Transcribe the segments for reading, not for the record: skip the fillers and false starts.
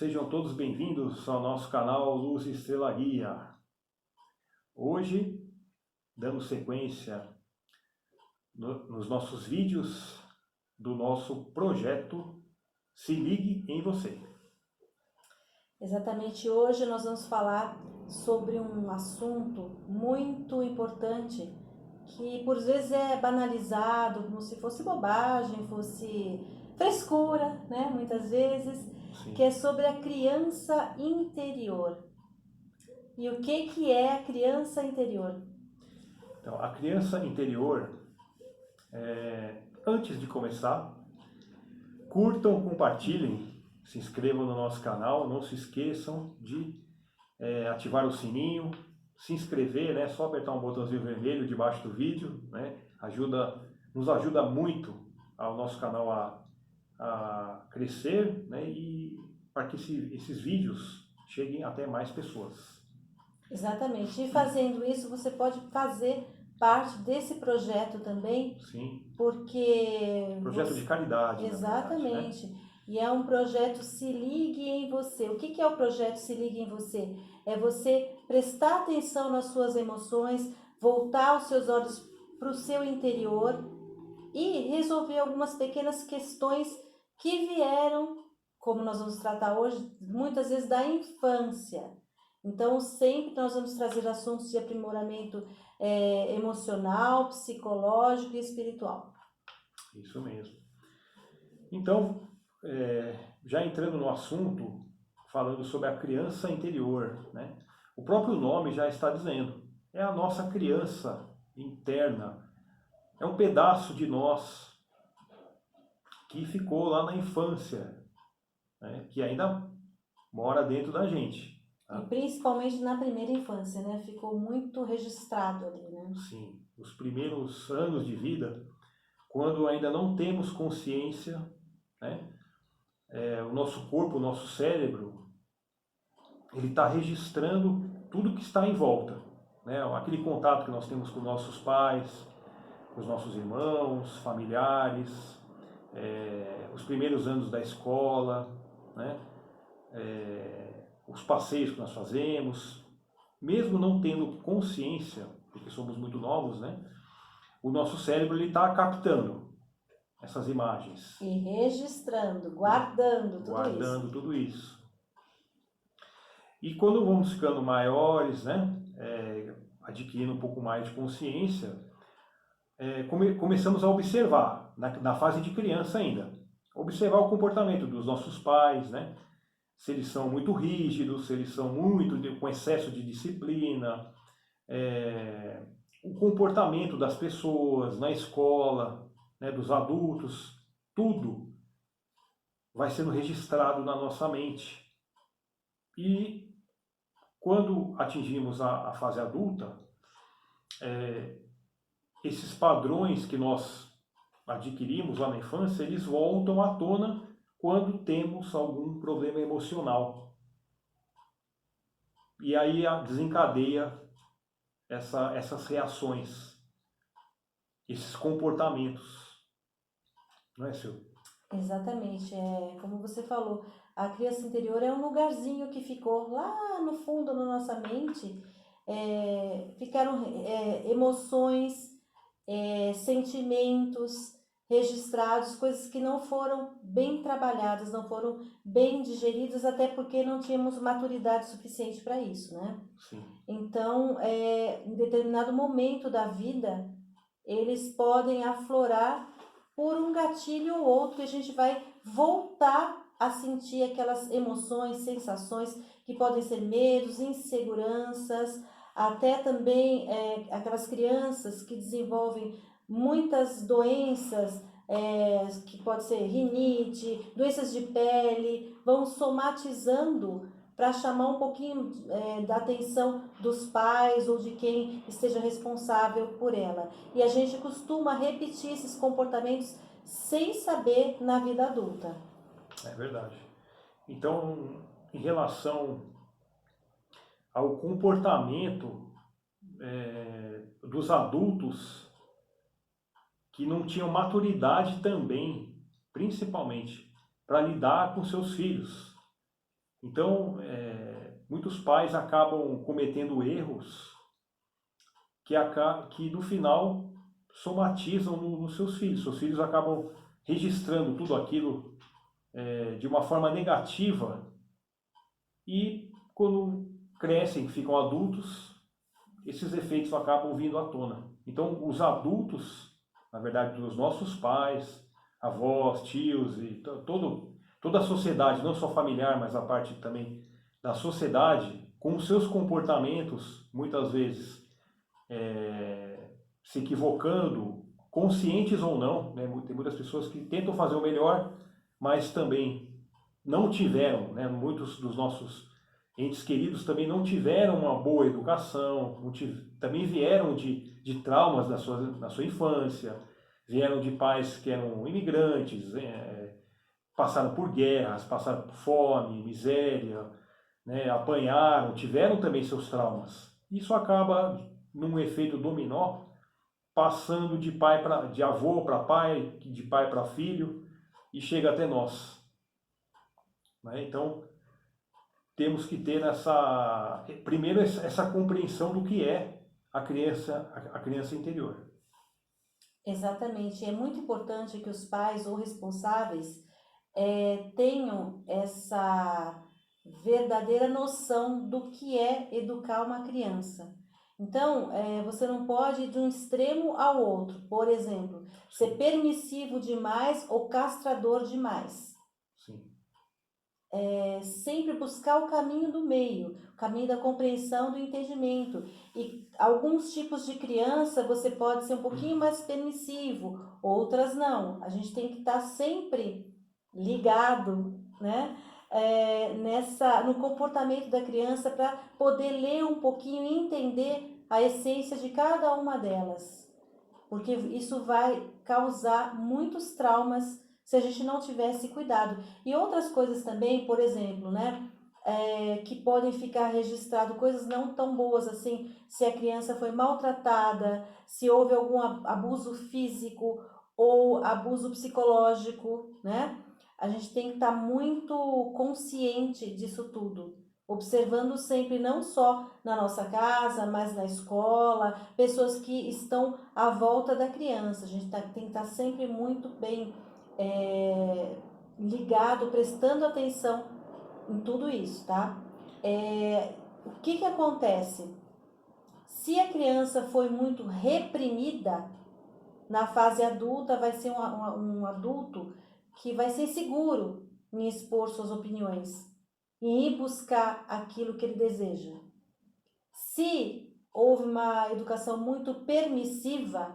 sejam todos bem-vindos ao nosso canal Luz e Estrela Guia. Hoje, dando sequência nos nossos vídeos do nosso projeto Se Ligue em Você. Exatamente, hoje nós vamos falar sobre um assunto muito importante que por vezes é banalizado, como se fosse bobagem, fosse frescura, né? Muitas vezes, Sim. que é sobre a criança interior. E o que é a criança interior? Então, a criança interior, antes de começar, curtam, compartilhem, se inscrevam no nosso canal, não se esqueçam de ativar o sininho, se inscrever, né? Só apertar um botãozinho vermelho debaixo do vídeo, né? Nos ajuda muito ao nosso canal a crescer, né? E para que esses vídeos cheguem até mais pessoas. Exatamente, e fazendo isso você pode fazer parte desse projeto também. Sim. Porque Projeto de caridade, exatamente, na verdade, né? E é um projeto Se Ligue em Você. O que é o projeto Se Ligue em Você? É você prestar atenção nas suas emoções, voltar os seus olhos para o seu interior e resolver algumas pequenas questões que vieram, como nós vamos tratar hoje, muitas vezes da infância. Então, sempre nós vamos trazer assuntos de aprimoramento emocional, psicológico e espiritual. Isso mesmo. Então, já entrando no assunto, falando sobre a criança interior, né? O próprio nome já está dizendo, é a nossa criança interna, é um pedaço de nós que ficou lá na infância, né? Que ainda mora dentro da gente. Tá? E principalmente na primeira infância, né? Ficou muito registrado ali, né? Sim, os primeiros anos de vida, quando ainda não temos consciência, né? O nosso corpo, o nosso cérebro, ele está registrando tudo que está em volta, né? Aquele contato que nós temos com nossos pais, com os nossos irmãos, familiares, os primeiros anos da escola, né? Os passeios que nós fazemos, mesmo não tendo consciência, porque somos muito novos, né? O nosso cérebro está captando essas imagens. E registrando, guardando tudo isso. E quando vamos ficando maiores, né, adquirindo um pouco mais de consciência, começamos a observar, na fase de criança ainda, observar o comportamento dos nossos pais, né, se eles são muito rígidos, se eles são com excesso de disciplina, o comportamento das pessoas na escola, né, dos adultos, tudo vai sendo registrado na nossa mente. E quando atingimos a fase adulta, esses padrões que nós adquirimos lá na infância, eles voltam à tona quando temos algum problema emocional. E aí desencadeia essas reações, esses comportamentos. Não é, Silvio? Exatamente, como você falou, a criança interior é um lugarzinho que ficou lá no fundo da nossa mente, ficaram emoções, sentimentos registrados, coisas que não foram bem trabalhadas, não foram bem digeridas, até porque não tínhamos maturidade suficiente para isso, né? Sim. Então, em determinado momento da vida, eles podem aflorar por um gatilho ou outro que a gente vai voltar a sentir aquelas emoções, sensações que podem ser medos, inseguranças, até também aquelas crianças que desenvolvem muitas doenças, que pode ser rinite, doenças de pele, vão somatizando para chamar um pouquinho da atenção dos pais ou de quem esteja responsável por ela. E a gente costuma repetir esses comportamentos sem saber na vida adulta. É verdade. Então, em relação ao comportamento dos adultos que não tinham maturidade também, principalmente, para lidar com seus filhos. Então, muitos pais acabam cometendo erros que no final somatizam nos seus filhos. Seus filhos acabam registrando tudo aquilo de uma forma negativa e quando crescem, ficam adultos, esses efeitos acabam vindo à tona. Então, os adultos, na verdade, os nossos pais, avós, tios e toda a sociedade, não só familiar, mas a parte também da sociedade, com os seus comportamentos, muitas vezes se equivocando, conscientes ou não, né? Tem muitas pessoas que tentam fazer o melhor, mas também não tiveram, né? Muitos dos nossos entes queridos também não tiveram uma boa educação, também vieram de traumas na sua infância, vieram de pais que eram imigrantes, passaram por guerras, passaram por fome, miséria, né? Apanharam, tiveram também seus traumas. Isso acaba num efeito dominó, passando de avô para pai, de pai para filho, e chega até nós, né? Então, temos que ter primeiro essa compreensão do que é a criança interior. Exatamente. É muito importante que os pais ou responsáveis tenham essa verdadeira noção do que é educar uma criança. Então, você não pode ir de um extremo ao outro. Por exemplo, ser permissivo demais ou castrador demais. Sim. Sempre buscar o caminho do meio, o caminho da compreensão, do entendimento. E alguns tipos de criança você pode ser um pouquinho mais permissivo, outras não. A gente tem que estar sempre ligado, né? No comportamento da criança para poder ler um pouquinho e entender a essência de cada uma delas. Porque isso vai causar muitos traumas se a gente não tivesse cuidado. E outras coisas também, por exemplo, né? Que podem ficar registrado coisas não tão boas assim, se a criança foi maltratada, se houve algum abuso físico ou abuso psicológico, né? A gente tem que estar muito consciente disso tudo, observando sempre não só na nossa casa, mas na escola, pessoas que estão à volta da criança. A gente tem que estar sempre muito bem ligado, prestando atenção em tudo isso, tá? O que acontece? Se a criança foi muito reprimida, na fase adulta vai ser um adulto que vai ser seguro em expor suas opiniões, em ir buscar aquilo que ele deseja. Se houve uma educação muito permissiva,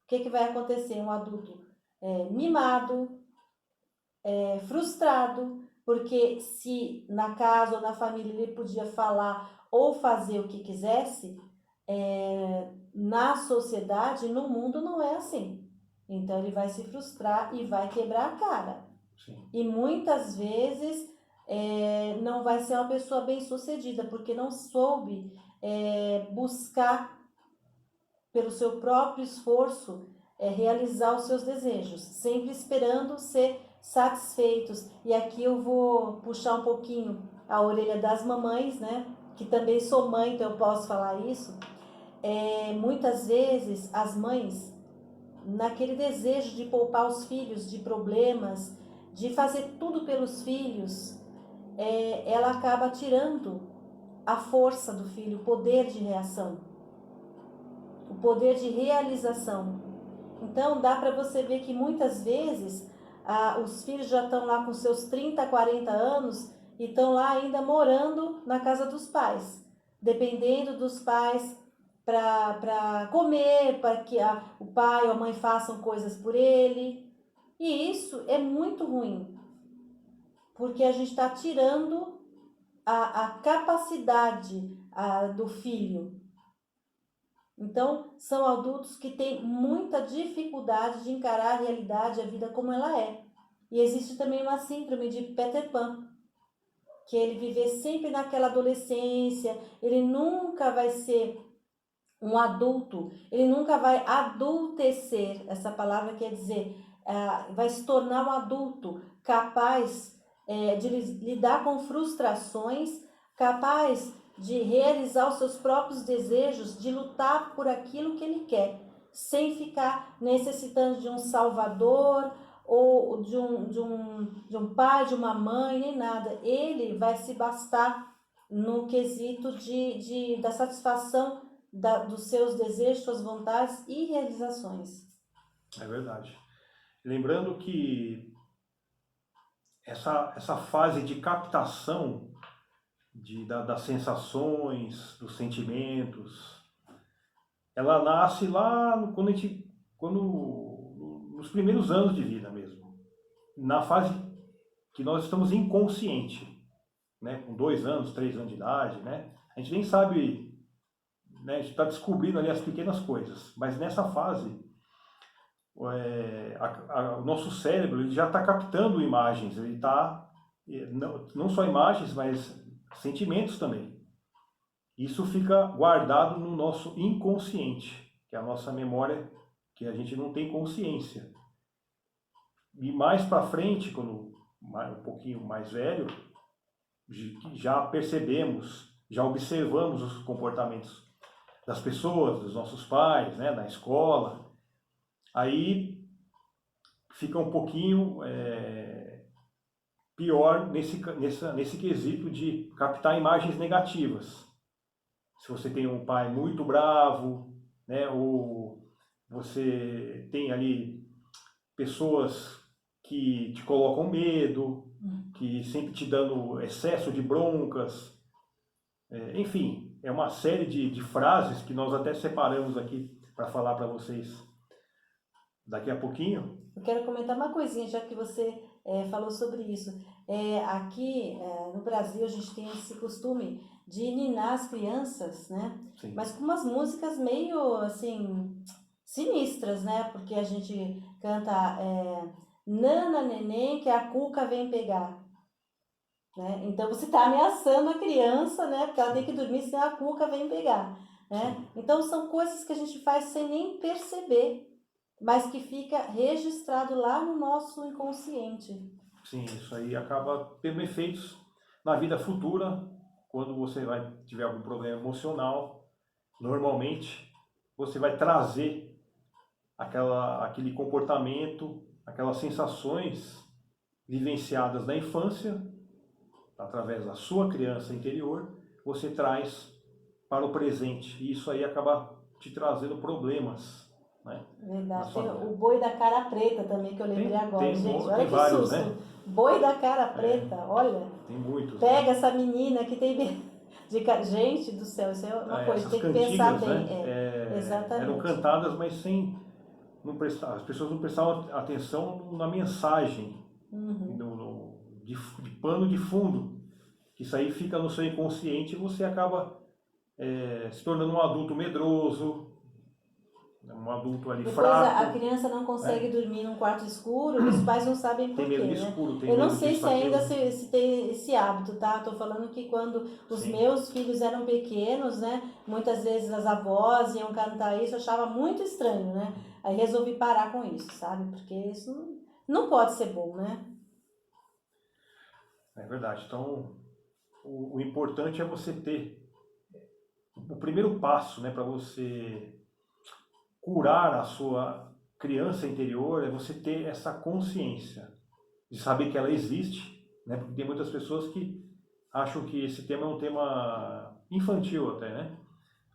o que vai acontecer? Um adulto mimado, frustrado, porque se na casa ou na família ele podia falar ou fazer o que quisesse, na sociedade, no mundo, não é assim. Então ele vai se frustrar e vai quebrar a cara. Sim. E muitas vezes não vai ser uma pessoa bem sucedida, porque não soube buscar pelo seu próprio esforço realizar os seus desejos, sempre esperando ser satisfeitos. E aqui eu vou puxar um pouquinho a orelha das mamães, né? Que também sou mãe, então eu posso falar isso. Muitas vezes as mães, naquele desejo de poupar os filhos de problemas, de fazer tudo pelos filhos, ela acaba tirando a força do filho, o poder de reação, o poder de realização. Então dá para você ver que muitas vezes os filhos já estão lá com seus 30, 40 anos e estão lá ainda morando na casa dos pais, dependendo dos pais para comer, para que o pai ou a mãe façam coisas por ele. E isso é muito ruim, porque a gente está tirando a capacidade do filho. Então, são adultos que têm muita dificuldade de encarar a realidade, a vida como ela é. E existe também uma síndrome de Peter Pan, que ele viver sempre naquela adolescência, ele nunca vai ser um adulto, ele nunca vai adultecer, essa palavra quer dizer, vai se tornar um adulto capaz de lidar com frustrações, capaz de realizar os seus próprios desejos, de lutar por aquilo que ele quer, sem ficar necessitando de um salvador ou de um pai, de uma mãe, nem nada. Ele vai se bastar no quesito da satisfação dos seus desejos, suas vontades e realizações. É verdade. Lembrando que essa fase de captação das sensações, dos sentimentos, ela nasce lá nos primeiros anos de vida mesmo, na fase que nós estamos inconsciente, né? Com 2 anos, 3 anos de idade, né? A gente nem sabe, né? A gente está descobrindo ali as pequenas coisas, mas nessa fase o nosso cérebro ele já está captando imagens, ele está não só imagens, mas sentimentos também. Isso fica guardado no nosso inconsciente, que é a nossa memória que a gente não tem consciência. E mais para frente, quando um pouquinho mais velho, já percebemos, já observamos os comportamentos das pessoas, dos nossos pais, né, na escola. Aí fica um pouquinho pior nesse quesito de captar imagens negativas. Se você tem um pai muito bravo, né, ou você tem ali pessoas que te colocam medo, que sempre te dando excesso de broncas, enfim, é uma série de frases que nós até separamos aqui para falar para vocês daqui a pouquinho. Eu quero comentar uma coisinha, já que você falou sobre isso. Aqui no Brasil a gente tem esse costume de ninar as crianças, né? Sim. Mas com umas músicas meio assim sinistras, né? Porque a gente canta Nana Neném que a cuca vem pegar, né? Então você está ameaçando a criança, né? Porque ela tem que dormir senão a cuca vem pegar, né? Então são coisas que a gente faz sem nem perceber, mas que fica registrado lá no nosso inconsciente. Sim, isso aí acaba tendo efeitos na vida futura, quando você tiver algum problema emocional. Normalmente, você vai trazer aquele comportamento, aquelas sensações vivenciadas na infância, através da sua criança interior, você traz para o presente. E isso aí acaba te trazendo problemas, né? Verdade. Tem o boi da cara preta também, que eu lembrei agora, gente. Olha tem que vários, susto. né? Boi da cara preta, olha. Tem muitos. Pega né? essa menina que tem... Gente do céu, isso é uma coisa, tem que cantigas, pensar bem. né? Exatamente. Eram cantadas, mas sem... as pessoas não prestavam atenção na mensagem, de pano de fundo. Isso aí fica no seu inconsciente e você acaba se tornando um adulto medroso, um adulto ali Depois fraco. a criança não consegue dormir num quarto escuro e os pais não sabem por quê, Tem medo né? escuro, tem Eu não medo sei disso, se ainda aquilo. se tem esse hábito, tá? Tô falando que quando os meus filhos eram pequenos, né? Muitas vezes as avós iam cantar isso, eu achava muito estranho, né? Aí resolvi parar com isso, sabe? Porque isso não pode ser bom, né? É verdade. Então, o importante é você ter o primeiro passo, né, para você curar a sua criança interior, é você ter essa consciência de saber que ela existe, né? Porque tem muitas pessoas que acham que esse tema é um tema infantil até, né?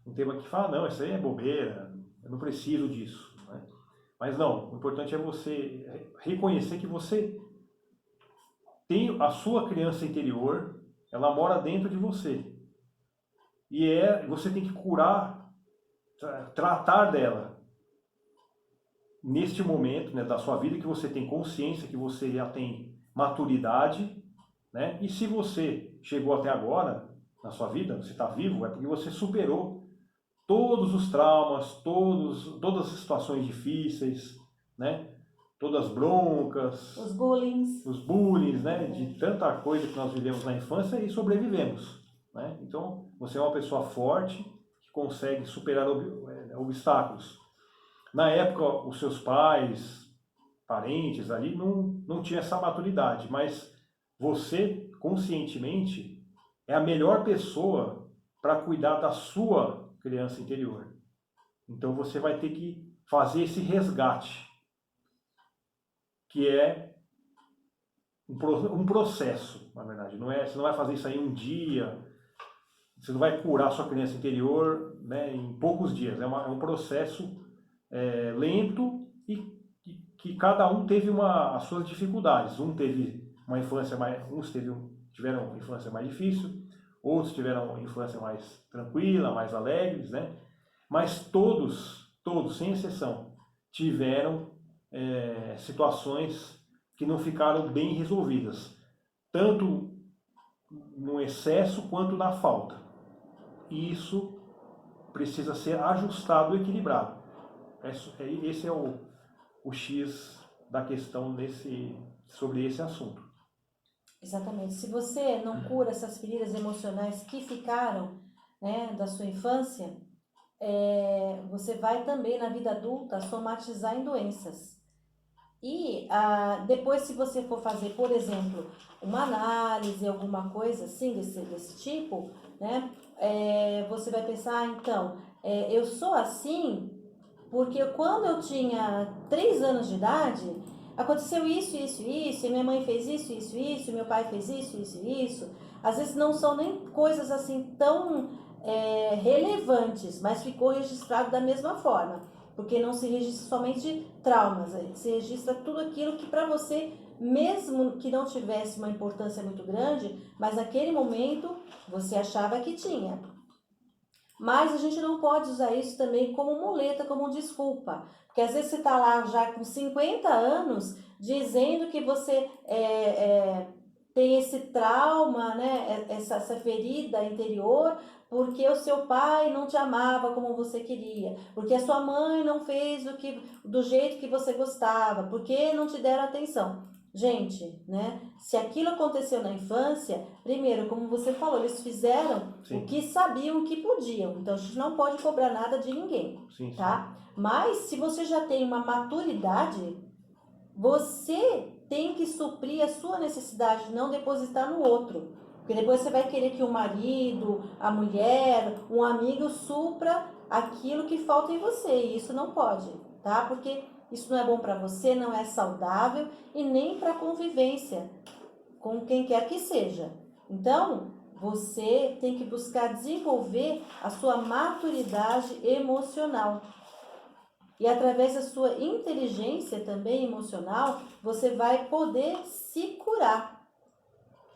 Um tema que fala, não, isso aí é bobeira, eu não preciso disso, né? Mas não, o importante é você reconhecer que você tem a sua criança interior, ela mora dentro de você. E você tem que curar, tratar dela neste momento, né, da sua vida, que você tem consciência, que você já tem maturidade, né? E se você chegou até agora na sua vida, você está vivo, é porque você superou todos os traumas, todas as situações difíceis, né? Todas as broncas, os bullying, né? De tanta coisa que nós vivemos na infância e sobrevivemos, né? Então, você é uma pessoa forte que consegue superar obstáculos. Na época, os seus pais, parentes ali, não tinham essa maturidade, mas você, conscientemente, é a melhor pessoa para cuidar da sua criança interior. Então você vai ter que fazer esse resgate, que é um processo, na verdade. Você não vai fazer isso aí um dia, você não vai curar a sua criança interior, né, em poucos dias. É um processo lento e que cada um teve as suas dificuldades. Uns tiveram infância mais difícil, outros tiveram infância mais tranquila, mais alegres, né? Mas todos, sem exceção, tiveram situações que não ficaram bem resolvidas, tanto no excesso quanto na falta. E isso precisa ser ajustado e equilibrado. Esse é o X da questão sobre esse assunto. Exatamente. Se você não cura essas feridas emocionais que ficaram, né, da sua infância, você vai também na vida adulta somatizar em doenças. E depois, se você for fazer, por exemplo, uma análise, alguma coisa assim desse tipo, né, você vai pensar, então, eu sou assim porque quando eu tinha 3 anos de idade, aconteceu isso, isso, isso, e minha mãe fez isso, isso, isso, e meu pai fez isso, isso, isso. Às vezes não são nem coisas assim tão relevantes, mas ficou registrado da mesma forma. Porque não se registra somente traumas, se registra tudo aquilo que para você, mesmo que não tivesse uma importância muito grande, mas naquele momento você achava que tinha. Mas a gente não pode usar isso também como muleta, como desculpa. Porque às vezes você está lá já com 50 anos dizendo que você tem esse trauma, né, essa ferida interior, porque o seu pai não te amava como você queria, porque a sua mãe não fez do jeito que você gostava, porque não te deram atenção. Gente, né, se aquilo aconteceu na infância, primeiro, como você falou, eles fizeram Sim. o que sabiam, o que podiam. Então, a gente não pode cobrar nada de ninguém, Sim, tá? Mas, se você já tem uma maturidade, você tem que suprir a sua necessidade, não depositar no outro. Porque depois você vai querer que o marido, a mulher, um amigo supra aquilo que falta em você. E isso não pode, tá? Porque isso não é bom para você, não é saudável e nem para convivência com quem quer que seja. Então, você tem que buscar desenvolver a sua maturidade emocional. E através da sua inteligência também emocional, você vai poder se curar,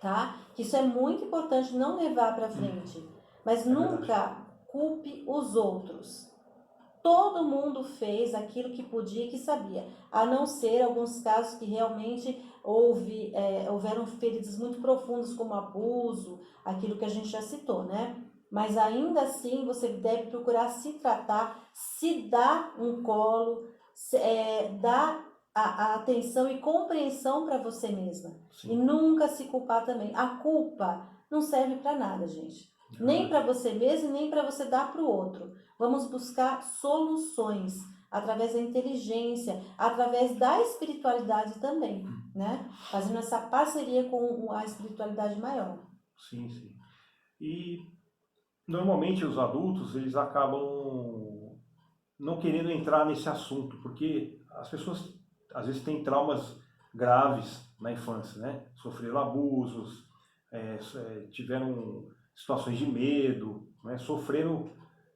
tá? Isso é muito importante não levar para frente, mas nunca culpe os outros. Todo mundo fez aquilo que podia e que sabia, a não ser alguns casos que realmente houveram feridas muito profundas, como abuso, aquilo que a gente já citou, né? Mas ainda assim você deve procurar se tratar, se dar um colo, dar a atenção e compreensão para você mesma. Sim. E nunca se culpar também. A culpa não serve para nada, gente. Nem para você mesmo, nem para você dar para o outro. Vamos buscar soluções através da inteligência, através da espiritualidade também, né? Fazendo essa parceria com a espiritualidade maior. Sim, sim. E normalmente os adultos, eles acabam não querendo entrar nesse assunto, porque as pessoas às vezes têm traumas graves na infância, né? Sofreram abusos, tiveram situações de medo, né? Sofreram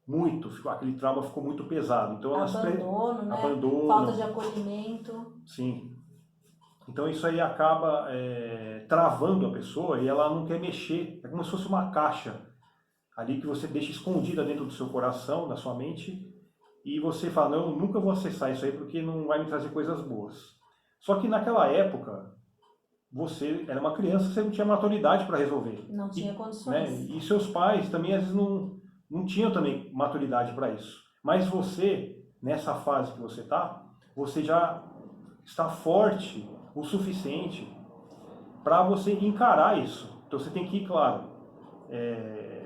muito, aquele trauma ficou muito pesado. Então abandono, né? Falta de acolhimento. Sim. Então isso aí acaba travando a pessoa e ela não quer mexer. É como se fosse uma caixa ali que você deixa escondida dentro do seu coração, da sua mente, e você fala, não, eu nunca vou acessar isso aí porque não vai me trazer coisas boas. Só que naquela época, você era uma criança, você não tinha maturidade para resolver. Não tinha condições. Né? E seus pais também, às vezes, não tinham também maturidade para isso. Mas você, nessa fase que você está, você já está forte o suficiente para você encarar isso. Então você tem que ir, claro,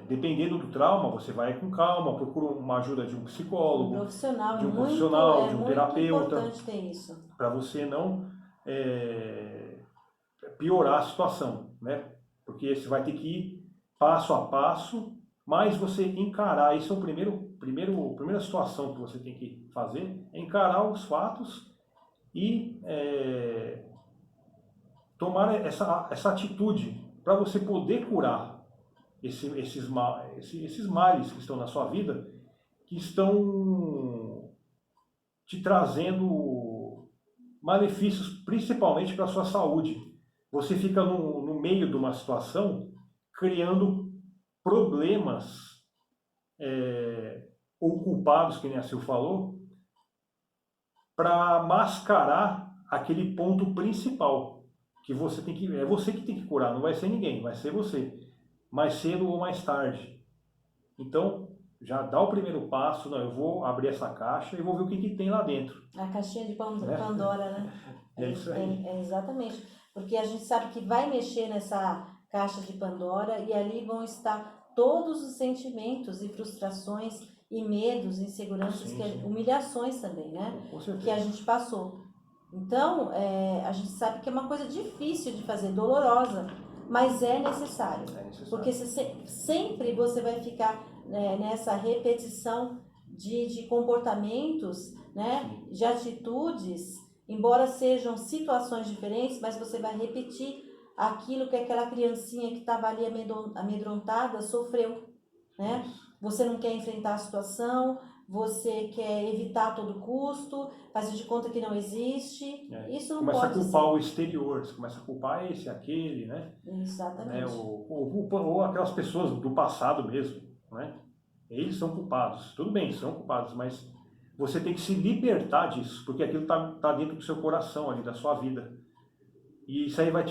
dependendo do trauma, você vai com calma, procura uma ajuda de um psicólogo, de um terapeuta, importante ter isso. para você não piorar a situação. né? Porque você vai ter que ir passo a passo, mas você encarar, isso é a primeira situação que você tem que fazer, é encarar os fatos e tomar essa atitude para você poder curar esses males que estão na sua vida, que estão te trazendo malefícios, principalmente para a sua saúde. Você fica no meio de uma situação criando problemas ou culpados, que nem a Sil falou, para mascarar aquele ponto principal que você tem que, é você que tem que curar, não vai ser ninguém, vai ser você, mais cedo ou mais tarde. Então, já dá o primeiro passo, não, eu vou abrir essa caixa e vou ver o que tem lá dentro. A caixinha de Pandora, né? É isso aí. Exatamente. Porque a gente sabe que vai mexer nessa caixa de Pandora e ali vão estar todos os sentimentos e frustrações e medos, inseguranças, Sim. humilhações também, né? Com certeza. Que a gente passou. Então, a gente sabe que é uma coisa difícil de fazer, dolorosa, mas é necessário. Porque sempre você vai ficar nessa repetição de comportamentos, né? De atitudes, embora sejam situações diferentes, mas você vai repetir aquilo que aquela criancinha que estava ali amedrontada sofreu, né? Você não quer enfrentar a situação, você quer evitar a todo custo, fazer de conta que não existe. Isso não começa pode ser. Começa a culpar o exterior, você começa a culpar esse, aquele, né? Exatamente. Né? Ou aquelas pessoas do passado mesmo, né? Eles são culpados. Tudo bem, são culpados, mas você tem que se libertar disso, porque aquilo está dentro do seu coração, ali, da sua vida. E isso aí vai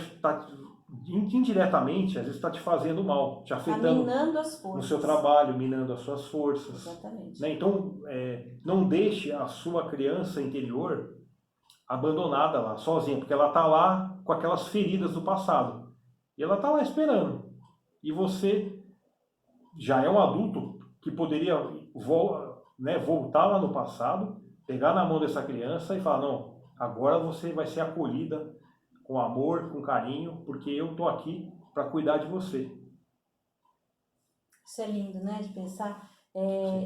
indiretamente, às vezes está te fazendo mal, te afetando minando as forças. No seu trabalho, minando as suas forças. Exatamente. Né? Então, não deixe a sua criança interior abandonada lá, sozinha, porque ela está lá com aquelas feridas do passado. E ela está lá esperando. E você já é um adulto que poderia voltar lá no passado, pegar na mão dessa criança e falar, não, agora você vai ser acolhida com amor, com carinho, porque eu estou aqui para cuidar de você. Isso é lindo, né, de pensar.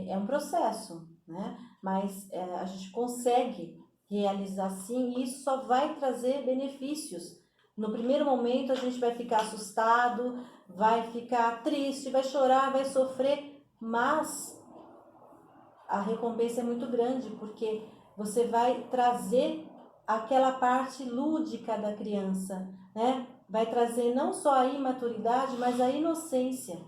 É um processo, né? Mas a gente consegue realizar sim e isso só vai trazer benefícios. No primeiro momento a gente vai ficar assustado, vai ficar triste, vai chorar, vai sofrer, mas a recompensa é muito grande, porque você vai trazer aquela parte lúdica da criança, né? Vai trazer não só a imaturidade, mas a inocência,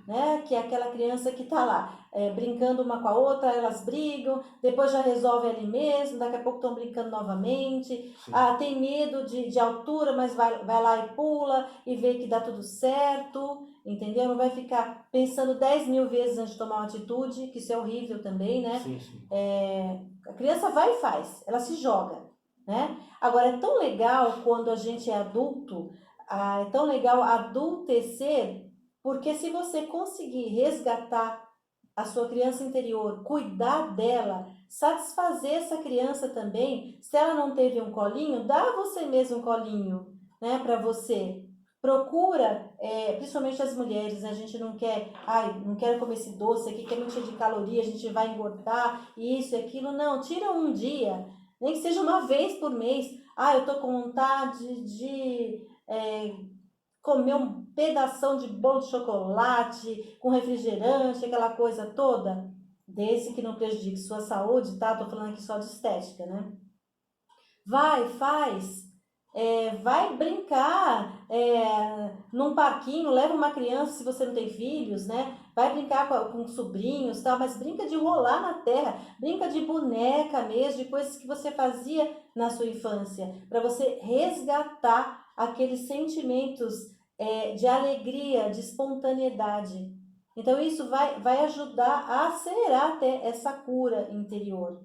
né? Que é aquela criança que está lá brincando uma com a outra, elas brigam, depois já resolve ali mesmo, daqui a pouco estão brincando novamente. Tem medo de altura, mas vai lá e pula e vê que dá tudo certo, entendeu? Não vai ficar pensando 10.000 vezes antes de tomar uma atitude, que isso é horrível também, né? Sim. A criança vai e faz, ela se joga, né? Agora, é tão legal quando a gente é adulto, é tão legal adultecer, porque se você conseguir resgatar a sua criança interior, cuidar dela, satisfazer essa criança também, se ela não teve um colinho, dá você mesmo um colinho, né, para você. Procura, principalmente as mulheres, né, a gente não quer, não quero comer esse doce aqui que é muito cheio de caloria, a gente vai engordar, isso e aquilo. Não, tira um dia, nem que seja uma vez por mês. Eu tô com vontade de comer um pedação de bolo de chocolate com refrigerante, aquela coisa toda, desde que não prejudique sua saúde, tá? Tô falando aqui só de estética, né? Vai, faz, vai brincar num parquinho, leva uma criança se você não tem filhos, né? Vai brincar com sobrinhos, tal, mas brinca de rolar na terra, brinca de boneca mesmo, de coisas que você fazia na sua infância, para você resgatar aqueles sentimentos de alegria, de espontaneidade. Então isso vai ajudar a acelerar até essa cura interior.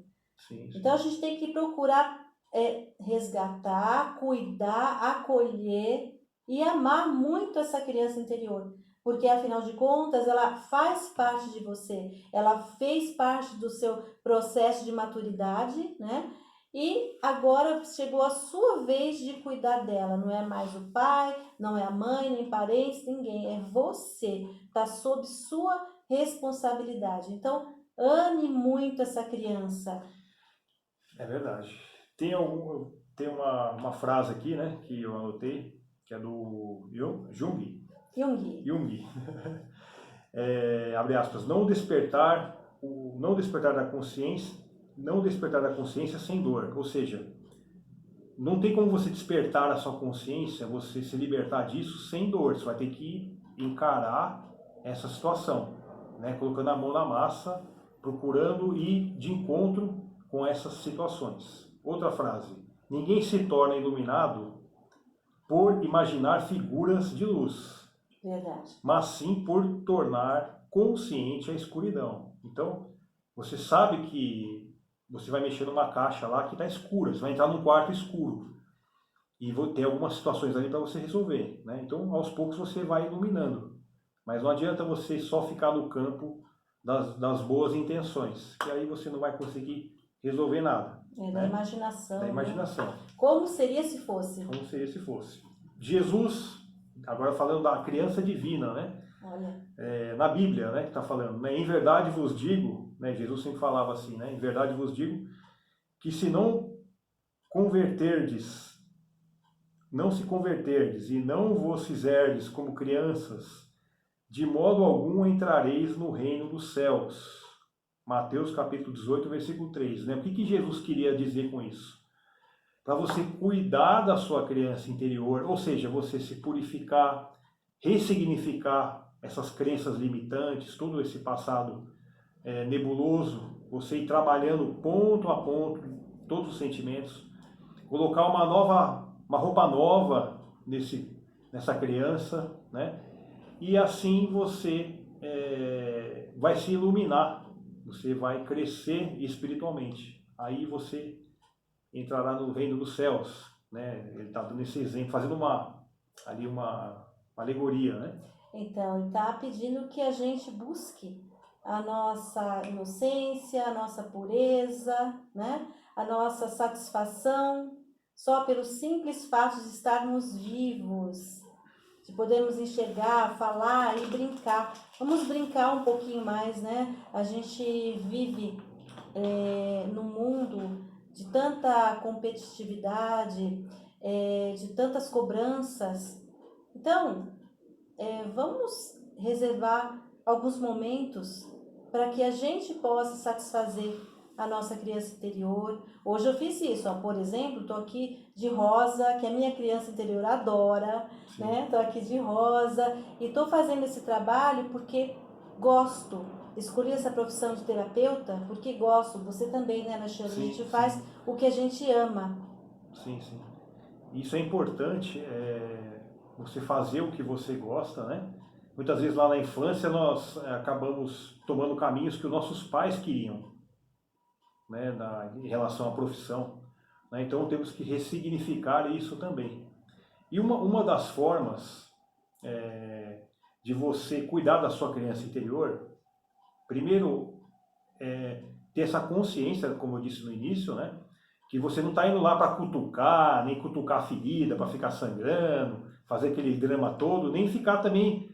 Sim. Então a gente tem que procurar resgatar, cuidar, acolher e amar muito essa criança interior. Porque afinal de contas ela faz parte de você, ela fez parte do seu processo de maturidade, né? E agora chegou a sua vez de cuidar dela. Não é mais o pai, não é a mãe, nem parentes, ninguém. É você. Está sob sua responsabilidade. Então, ame muito essa criança. É verdade. Tem uma frase aqui, né, que eu anotei, que é do Jung. Jung. Jung. Abre aspas, não despertar da consciência, não despertar da consciência sem dor. Ou seja, não tem como você despertar a sua consciência, você se libertar disso sem dor. Você vai ter que encarar essa situação, né? Colocando a mão na massa, procurando ir de encontro com essas situações. Outra frase: ninguém se torna iluminado por imaginar figuras de luz, Verdade. mas sim por tornar consciente a escuridão. Então, você sabe que você vai mexer numa caixa lá que está escura, você vai entrar num quarto escuro e tem algumas situações ali para você resolver, né? Então, aos poucos você vai iluminando, mas não adianta você só ficar no campo das boas intenções, que aí você não vai conseguir resolver nada. Da né? imaginação. Da imaginação. Né? Como seria se fosse? Como seria se fosse. Jesus, agora falando da criança divina, né? Olha. Na Bíblia, né, que está falando, né? Em verdade vos digo, né? Jesus sempre falava assim, né? Em verdade vos digo que se não se converterdes e não vos fizerdes como crianças, de modo algum entrareis no reino dos céus. Mateus capítulo 18, versículo 3. Né? O que Jesus queria dizer com isso? Para você cuidar da sua criança interior, ou seja, você se purificar, ressignificar essas crenças limitantes, todo esse passado nebuloso, você ir trabalhando ponto a ponto todos os sentimentos, colocar uma roupa nova nessa criança, né? E assim você vai se iluminar, você vai crescer espiritualmente. Aí você entrará no reino dos céus, né? Ele está dando esse exemplo, fazendo uma alegoria, né? Então, ele está pedindo que a gente busque a nossa inocência, a nossa pureza, né? A nossa satisfação, só pelo simples fato de estarmos vivos, de podermos enxergar, falar e brincar. Vamos brincar um pouquinho mais, né? A gente vive num mundo de tanta competitividade, de tantas cobranças. Então, vamos reservar alguns momentos para que a gente possa satisfazer a nossa criança interior. Hoje eu fiz isso, ó, por exemplo, estou aqui de rosa, que a minha criança interior adora, Sim. né? Estou aqui de rosa e estou fazendo esse trabalho porque gosto. Escolhi essa profissão de terapeuta porque gosto. Você também, né, Alexandre? Sim, a gente faz o que a gente ama. Sim, sim. Isso é importante, você fazer o que você gosta, né? Muitas vezes lá na infância nós acabamos tomando caminhos que os nossos pais queriam, né, em relação à profissão. Né? Então temos que ressignificar isso também. E uma das formas de você cuidar da sua criança interior, primeiro, ter essa consciência, como eu disse no início, né? Que você não está indo lá para cutucar, nem cutucar a ferida, para ficar sangrando, fazer aquele drama todo, nem ficar também,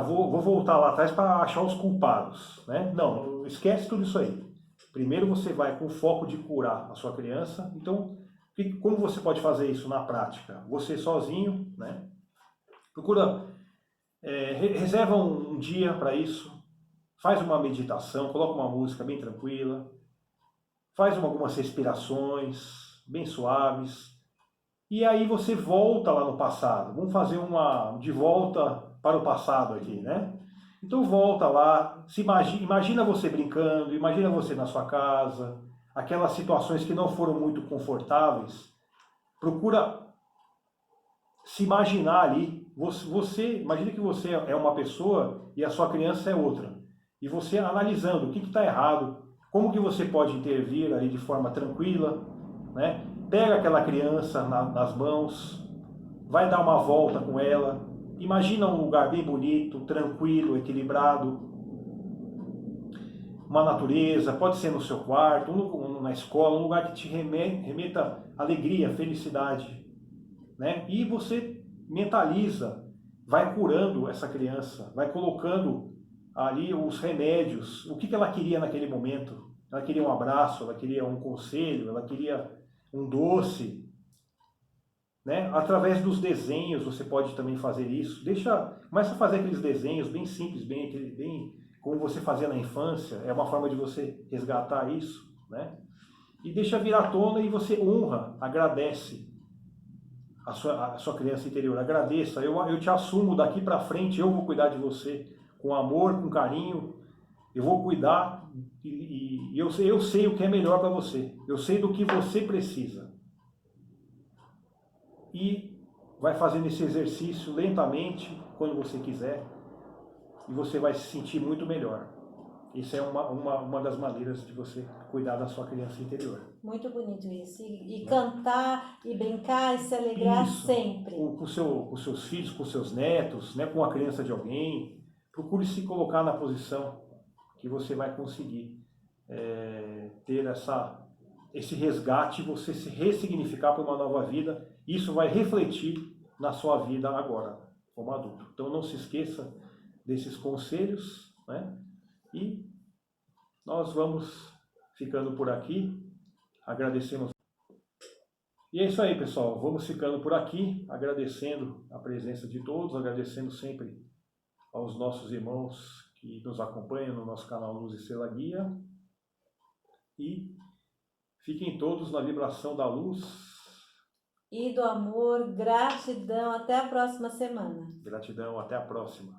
vou voltar lá atrás para achar os culpados, né? Não, esquece tudo isso aí. Primeiro você vai com o foco de curar a sua criança. Então, como você pode fazer isso na prática? Você sozinho, né? Procura, reserva um dia para isso, faz uma meditação, coloca uma música bem tranquila, faz algumas respirações bem suaves, e aí você volta lá no passado. Vamos fazer uma de volta para o passado aqui, né? Então volta lá, imagina você brincando, imagina você na sua casa, aquelas situações que não foram muito confortáveis. Procura se imaginar ali. Imagina que você é uma pessoa e a sua criança é outra. E você analisando o que está errado, como que você pode intervir ali de forma tranquila, né? Pega aquela criança nas mãos, vai dar uma volta com ela, imagina um lugar bem bonito, tranquilo, equilibrado. uma natureza, pode ser no seu quarto, na escola, um lugar que te remeta alegria, felicidade, né? E você mentaliza, vai curando essa criança, vai colocando ali os remédios, o que ela queria naquele momento. Ela queria um abraço, ela queria um conselho, ela queria um doce, né? Através dos desenhos você pode também fazer isso. Começa a fazer aqueles desenhos bem simples, bem como você fazia na infância. É uma forma de você resgatar isso, né? E deixa vir à tona e você honra, agradece a sua criança interior. Agradeça. Eu te assumo daqui para frente, eu vou cuidar de você com amor, com carinho. Eu vou cuidar e eu sei o que é melhor para você. Eu sei do que você precisa. E vai fazendo esse exercício lentamente, quando você quiser, e você vai se sentir muito melhor. Isso é uma das maneiras de você cuidar da sua criança interior. Muito bonito isso. E cantar, e brincar, e se alegrar Isso. sempre. Com seus filhos, com seus netos, né, com a criança de alguém. Procure se colocar na posição que você vai conseguir ter esse resgate, você se ressignificar para uma nova vida. Isso vai refletir na sua vida agora, como adulto. Então não se esqueça desses conselhos, né? E nós vamos ficando por aqui. Agradecemos. E é isso aí, pessoal. Vamos ficando por aqui, agradecendo a presença de todos, agradecendo sempre aos nossos irmãos que nos acompanham no nosso canal Luz e Estrela Guia. E fiquem todos na vibração da luz. E do amor, gratidão. Até a próxima semana. Gratidão, até a próxima.